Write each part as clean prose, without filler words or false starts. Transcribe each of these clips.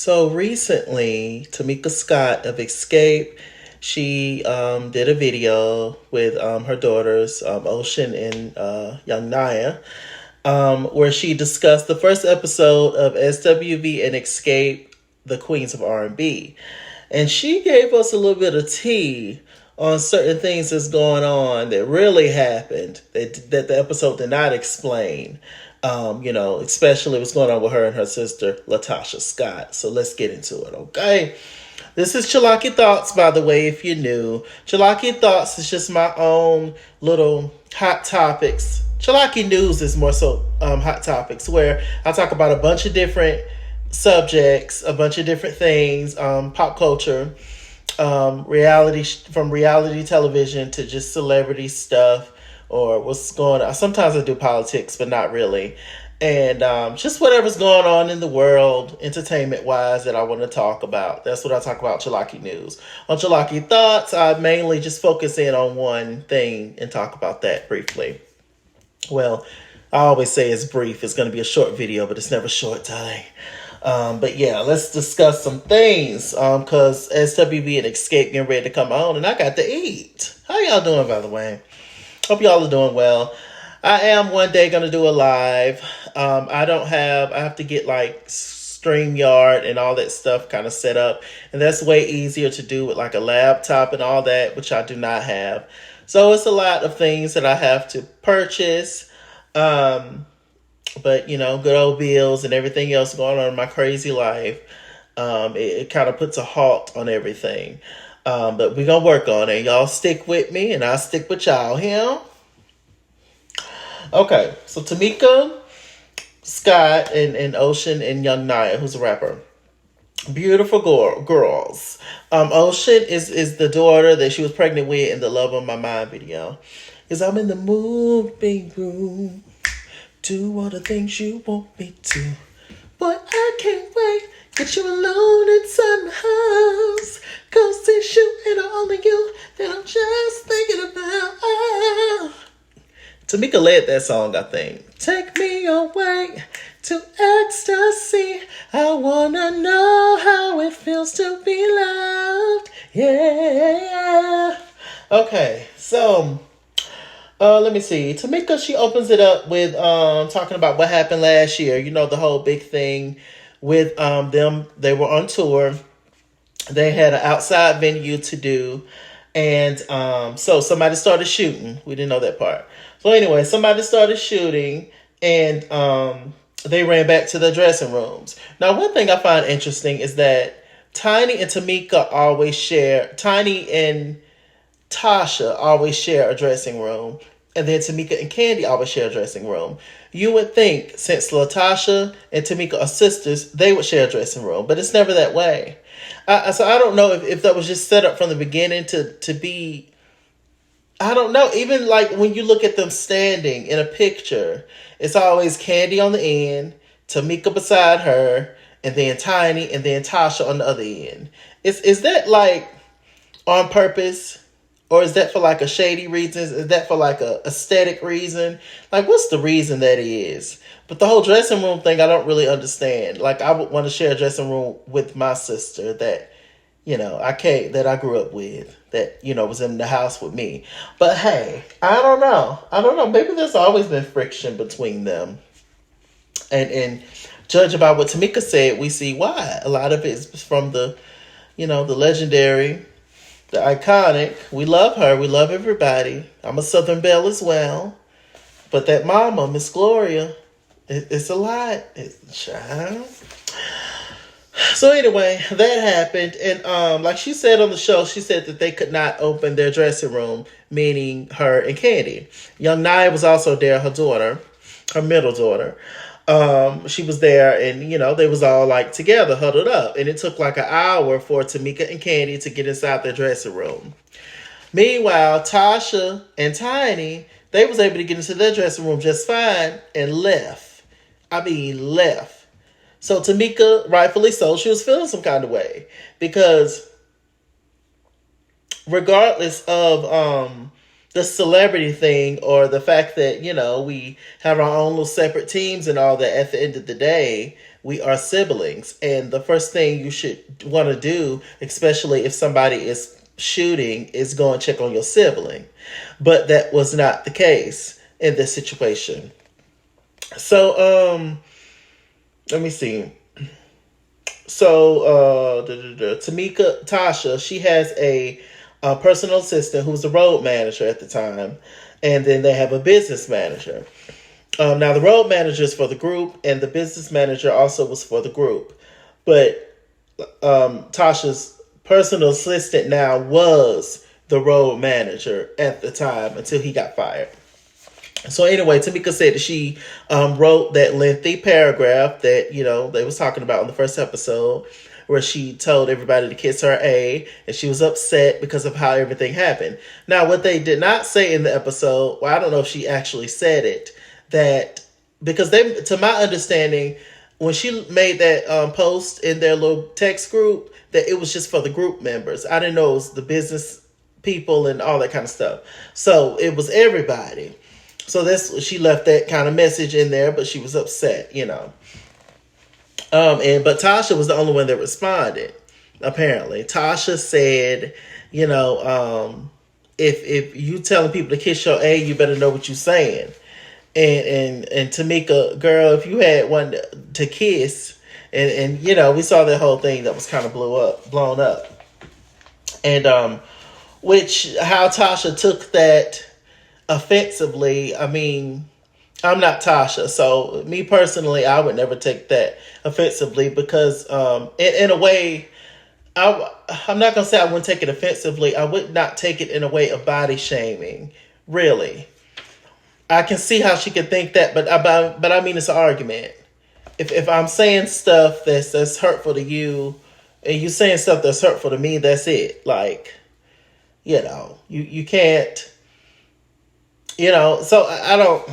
So recently, Tamika Scott of Xscape, she did a video with her daughters, Ocean and young Naya, where she discussed the first episode of SWV and Xscape, the Queens of R&B. And she gave us a little bit of tea on certain things that's going on that really happened that the episode did not explain. Especially what's going on with her and her sister, Latasha Scott. So let's get into it, okay? This is Chalaki Thoughts, by the way, if you're new. Chalaki Thoughts is just my own little hot topics. Chalaki News is more so hot topics, where I talk about a bunch of different subjects, a bunch of different things, pop culture, reality, from reality television to just celebrity stuff or what's going on. Sometimes I do politics, but not really. And just whatever's going on in the world, entertainment wise, that I want to talk about. That's what I talk about, Chalaki News. On Chalaki Thoughts, I mainly just focus in on one thing and talk about that briefly. Well, I always say it's brief. It's going to be a short video, but it's never short, darling. But yeah, let's discuss some things. Cause SWV and Xscape getting ready to come on, and I got to eat. How y'all doing, by the way? Hope y'all are doing well. I am one day gonna do a live. I have to get like StreamYard and all that stuff kind of set up, and that's way easier to do with like a laptop and all that, which I do not have. So it's a lot of things that I have to purchase. But good old bills and everything else going on in my crazy life, it kind of puts a halt on everything. But we're gonna work on it. Y'all stick with me and I'll stick with y'all here. Okay, so Tamika Scott and Ocean and young Naya, who's a rapper. Beautiful girls. Ocean is the daughter that she was pregnant with in the Love on My Mind video. Because I'm in the mood, baby. Do all the things you want me to. Boy, I can't wait. Get you alone inside my house. Cause it's you and only you that I'm just thinking about. Tamika led that song, I think. Take me away to ecstasy. I wanna know how it feels to be loved. Yeah. Okay, so let me see. Tamika, she opens it up with talking about what happened last year. You know, the whole big thing with them. They were on tour. They had an outside venue to do. And so somebody started shooting. We didn't know that part. So anyway, somebody started shooting and they ran back to their dressing rooms. Now, one thing I find interesting is that Tiny and Tamika always share, Tiny and Tasha always share a dressing room. And then Tamika and Candy always share a dressing room. You would think since Latasha and Tamika are sisters, they would share a dressing room. But it's never that way. So I don't know if that was just set up from the beginning to be... I don't know. Even like when you look at them standing in a picture, it's always Candy on the end, Tamika beside her, and then Tiny, and then Tasha on the other end. Is that like on purpose? Or is that for like a shady reason? Is that for like a aesthetic reason? Like, what's the reason that is? But the whole dressing room thing, I don't really understand. Like, I would want to share a dressing room with my sister that, that I grew up with, that, was in the house with me. But hey, I don't know. Maybe there's always been friction between them. And judge about what Tamika said, we see why. A lot of it is from the legendary, the iconic. We love her. We love everybody. I'm a Southern Belle as well. But that mama, Miss Gloria, it's a lot. It's child. So anyway, that happened. And like she said on the show, she said that they could not open their dressing room, meaning her and Candy. Young Naya was also there, her daughter, her middle daughter. She was there and, they was all like together, huddled up. And it took like an hour for Tamika and Candy to get inside their dressing room. Meanwhile, Tasha and Tiny, they was able to get into their dressing room just fine and left. I mean, left. So Tamika, rightfully so, she was feeling some kind of way. Because regardless of the celebrity thing or the fact that, we have our own little separate teams and all that, at the end of the day, We are siblings. And the first thing you should want to do, especially if somebody is shooting, is go and check on your sibling. But that was not the case in this situation. So, let me see. So, Tamika, Tasha, she has a personal assistant who's the road manager at the time. And then they have a business manager. Now, the road manager is for the group, and the business manager also was for the group. But Tasha's personal assistant now was the road manager at the time until he got fired. So anyway, Tamika said that she wrote that lengthy paragraph that, they was talking about in the first episode, where she told everybody to kiss her A, and she was upset because of how everything happened. Now, what they did not say in the episode, well, I don't know if she actually said it, that because they, to my understanding, when she made that post in their little text group, that it was just for the group members. I didn't know it was the business people and all that kind of stuff. So it was everybody. So she left that kind of message in there, but she was upset, but Tasha was the only one that responded. Apparently, Tasha said, if you telling people to kiss your A, you better know what you're saying. And Tamika, girl, if you had one to kiss, and we saw that whole thing that was kind of blown up, and how Tasha took that offensively. I mean, I'm not Tasha, so me personally, I would never take that offensively because, in a way, I'm not gonna say I wouldn't take it offensively. I would not take it in a way of body shaming. Really, I can see how she could think that, but I mean, it's an argument. If I'm saying stuff that's hurtful to you, and you saying stuff that's hurtful to me, that's it. Like, you can't. So I don't.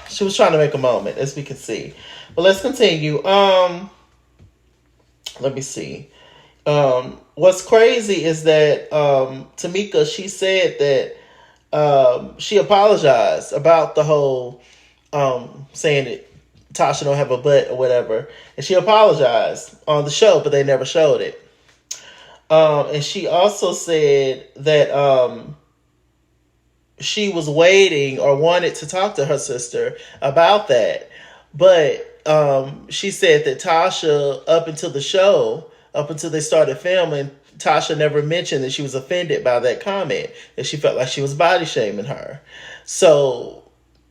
She was trying to make a moment, as we can see. But let's continue. Let me see. What's crazy is that Tamika, she said that she apologized about the whole saying that Tasha don't have a butt or whatever, and she apologized on the show, but they never showed it. And she also said that she was waiting or wanted to talk to her sister about that. But she said that Tasha, up until the show, up until they started filming, Tasha never mentioned that she was offended by that comment, that she felt like she was body shaming her. So,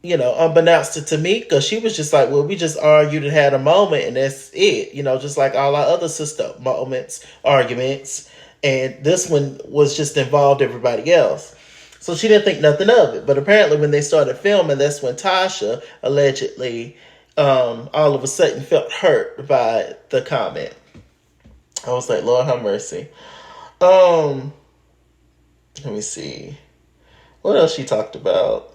unbeknownst to Tamika, she was just like, well, we just argued and had a moment, and that's it. Just like all our other sister moments, arguments. And this one was just involved everybody else. So she didn't think nothing of it. But apparently when they started filming, that's when Tasha allegedly all of a sudden felt hurt by the comment. I was like, Lord have mercy. Let me see. What else she talked about?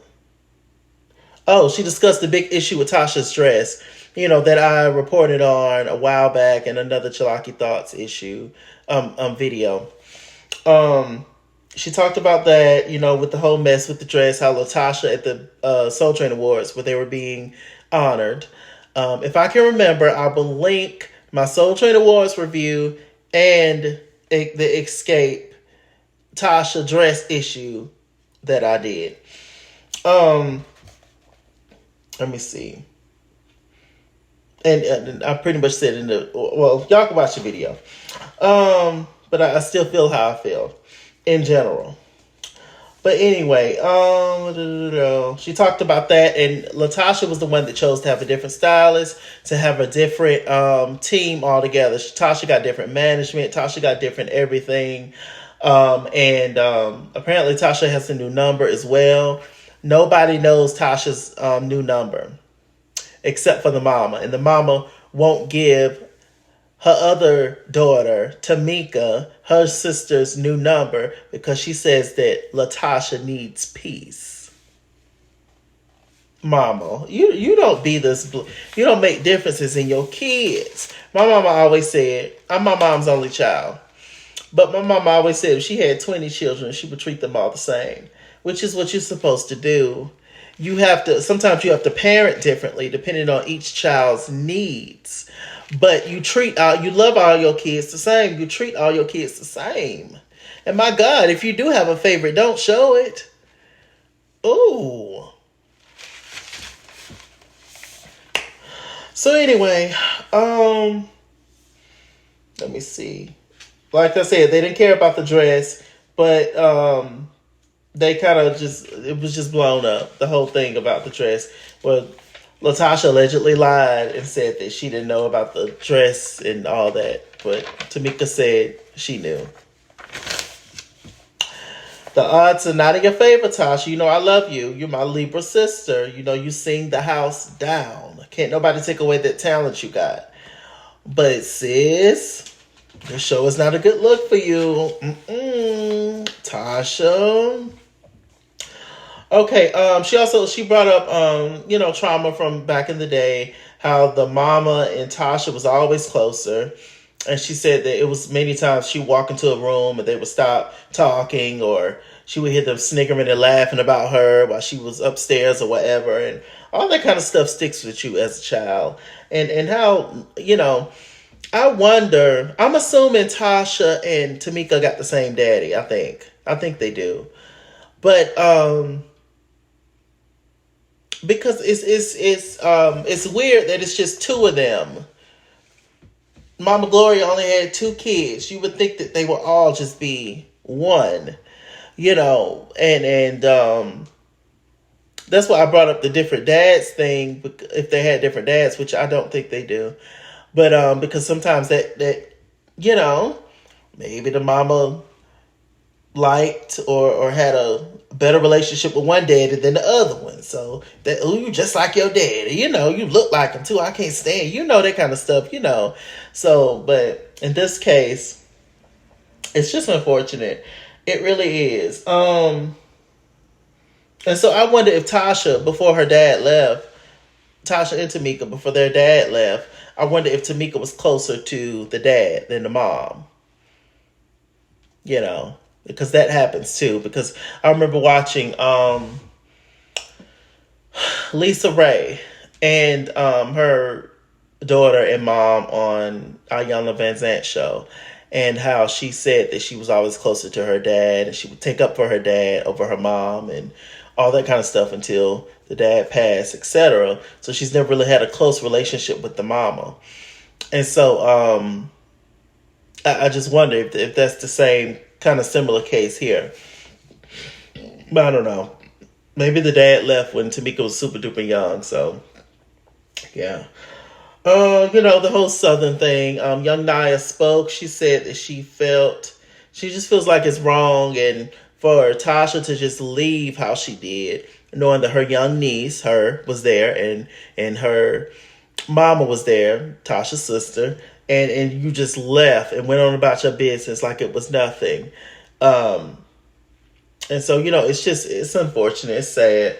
Oh, she discussed the big issue with Tasha's dress, that I reported on a while back in another Chalaki Thoughts issue, video. She talked about that, with the whole mess with the dress, how Latasha at the Soul Train Awards, where they were being honored. If I can remember, I will link my Soul Train Awards review and the Xscape Tasha dress issue that I did. Let me see. And I pretty much said y'all can watch the video. But I still feel how I feel in general. But anyway, she talked about that, and Latasha was the one that chose to have a different stylist, to have a different team altogether. Tasha got different management. Tasha got different everything. And apparently Tasha has a new number as well. Nobody knows Tasha's new number except for the mama. And the mama won't give her other daughter, Tamika, her sister's new number because she says that Latasha needs peace. Mama, you don't be this. You don't make differences in your kids. My mama always said, I'm my mom's only child. But my mama always said if she had 20 children, she would treat them all the same, which is what you're supposed to do. Sometimes you have to parent differently depending on each child's needs. But you love all your kids the same. You treat all your kids the same. And my God, if you do have a favorite, don't show it. Ooh. So anyway, let me see. Like I said, they didn't care about the dress, but they kind of just, it was just blown up, the whole thing about the dress. Well, Latasha allegedly lied and said that she didn't know about the dress and all that, but Tamika said she knew. The odds are not in your favor, Tasha. You know I love you. You're my Libra sister. You know you sing the house down. Can't nobody take away that talent you got. But sis, the show is not a good look for you. Tasha. Okay, she brought up trauma from back in the day, how the mama and Tasha was always closer. And she said that it was many times she walk into a room and they would stop talking, or she would hear them sniggering and laughing about her while she was upstairs or whatever, and all that kind of stuff sticks with you as a child. And how, I wonder, I'm assuming Tasha and Tamika got the same daddy, I think. I think they do. But because it's weird that it's just two of them. Mama Gloria only had two kids. You would think that they would all just be one, and that's why I brought up the different dads thing. If they had different dads, which I don't think they do, but because sometimes that maybe the mama liked or had a better relationship with one daddy than the other one. So that, oh, you just like your daddy, you look like him too. I can't stand, that kind of stuff, So, but in this case, it's just unfortunate. It really is. And so I wonder if Tasha, before her dad left, Tasha and Tamika, before their dad left, I wonder if Tamika was closer to the dad than the mom. Because that happens too. Because I remember watching Lisa Ray and her daughter and mom on Ayanna Van Zant show, and how she said that she was always closer to her dad and she would take up for her dad over her mom and all that kind of stuff until the dad passed, etc. So she's never really had a close relationship with the mama. And so I just wonder if that's the same kind of similar case here. But I don't know. Maybe the dad left when Tamika was super duper young. So, yeah. The whole Southern thing. Young Naya spoke. She said that she just feels like it's wrong, and for Tasha to just leave how she did, knowing that her young niece, was there, and her mama was there, Tasha's sister, and you just left and went on about your business like it was nothing. And so, it's unfortunate. It's sad.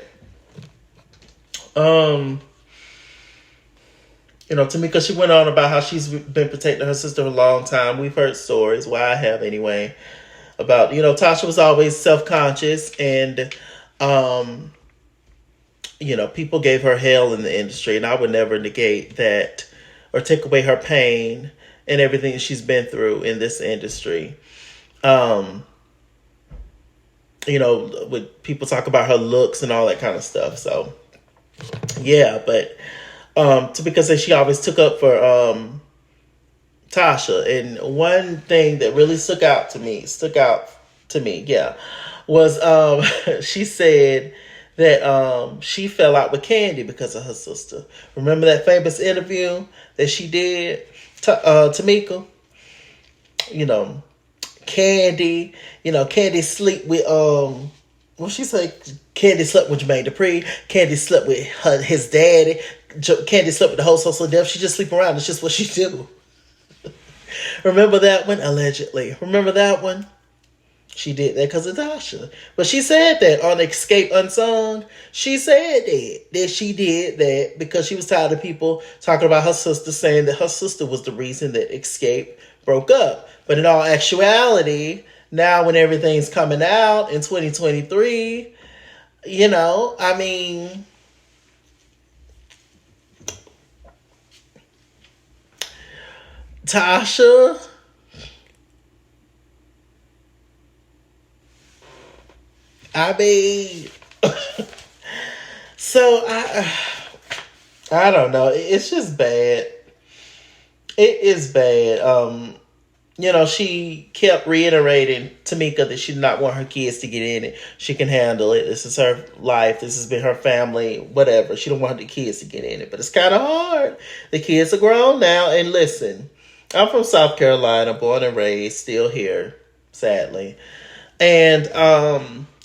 Tamika, she went on about how she's been protecting her sister for a long time. We've heard stories, well, I have anyway, about, Tasha was always self-conscious, and, people gave her hell in the industry, and I would never negate that or take away her pain and everything she's been through in this industry. When people talk about her looks and all that kind of stuff. So, yeah, but because she always took up for Tasha. And one thing that really stuck out to me, was she said that she fell out with Candy because of her sister. Remember that famous interview that she did, Tamika? Candy, Candy sleep with what she say? Candy slept with Jermaine Dupri. Candy slept with his daddy. Candy slept with the whole social death. She just sleep around. It's just what she do. Remember that one? Allegedly. Remember that one? She did that because of Tasha. But she said that on Xscape Unsung. She said that she did that because she was tired of people talking about her sister, saying that her sister was the reason that Xscape broke up. But in all actuality, now when everything's coming out in 2023, I mean, Tasha, I mean, so I don't know. It's just bad. It is bad. She kept reiterating Tamika that she did not want her kids to get in it. She can handle it. This is her life. This has been her family, whatever. She don't want the kids to get in it. But it's kind of hard. The kids are grown now. And listen, I'm from South Carolina, born and raised, still here, sadly. And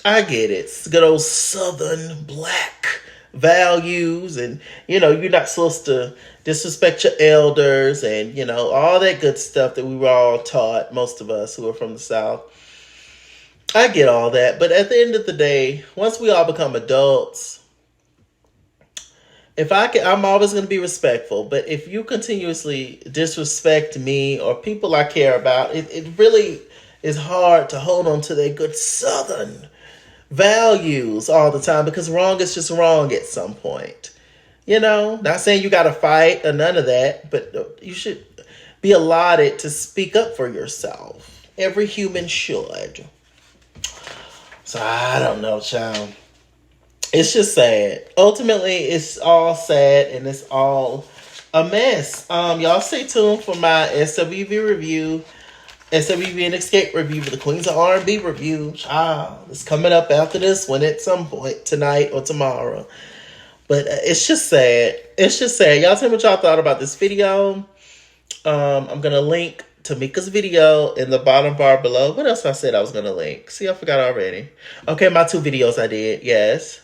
I get it. It's good old Southern black values, and you're not supposed to disrespect your elders, and all that good stuff that we were all taught, most of us who are from the South. I get all that, but at the end of the day, once we all become adults, I'm always going to be respectful. But if you continuously disrespect me or people I care about, it really is hard to hold on to their good Southern values all the time, because wrong is just wrong at some point. Not saying you got to fight or none of that, but you should be allotted to speak up for yourself. Every human should. So I don't know, child. It's just sad. Ultimately, it's all sad and it's all a mess. Y'all stay tuned for my SWV review. SWV and Xscape review for the Queens of R&B review. Child, it's coming up after this one at some point tonight or tomorrow. But it's just sad. It's just sad. Y'all tell me what y'all thought about this video. I'm going to link Tamika's video in the bottom bar below. What else I said I was going to link? See, I forgot already. Okay, my 2 videos I did. Yes.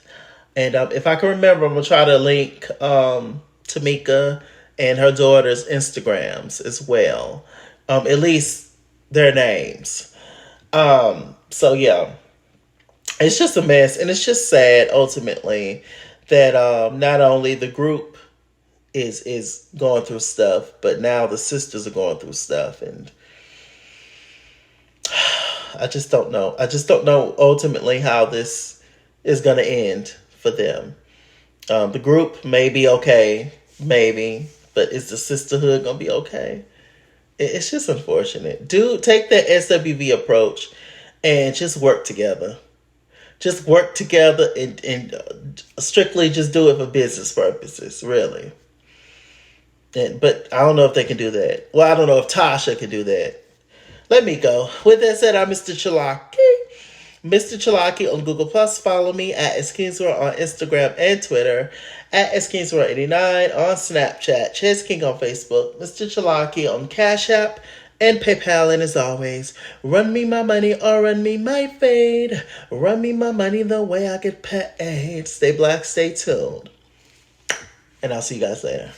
And if I can remember, I'm going to try to link Tamika and her daughter's Instagrams as well. At least their names. So yeah, it's just a mess, and it's just sad ultimately that not only the group is going through stuff, but now the sisters are going through stuff, and I just don't know. I just don't know ultimately how this is going to end for them. The group may be okay, maybe, but is the sisterhood going to be okay? It's just unfortunate. Dude, take that SWV approach and just work together. Just work together and strictly just do it for business purposes, really. But I don't know if they can do that. Well, I don't know if Tasha can do that. Let me go. With that said, I'm MrChalaki. MrChalaki on Google+. Follow me at Xscape on Instagram and Twitter. At Xscape89 on Snapchat. Chess King on Facebook. MrChalaki on Cash App and PayPal. And as always, run me my money or run me my fade. Run me my money the way I get paid. Stay black, stay tuned. And I'll see you guys later.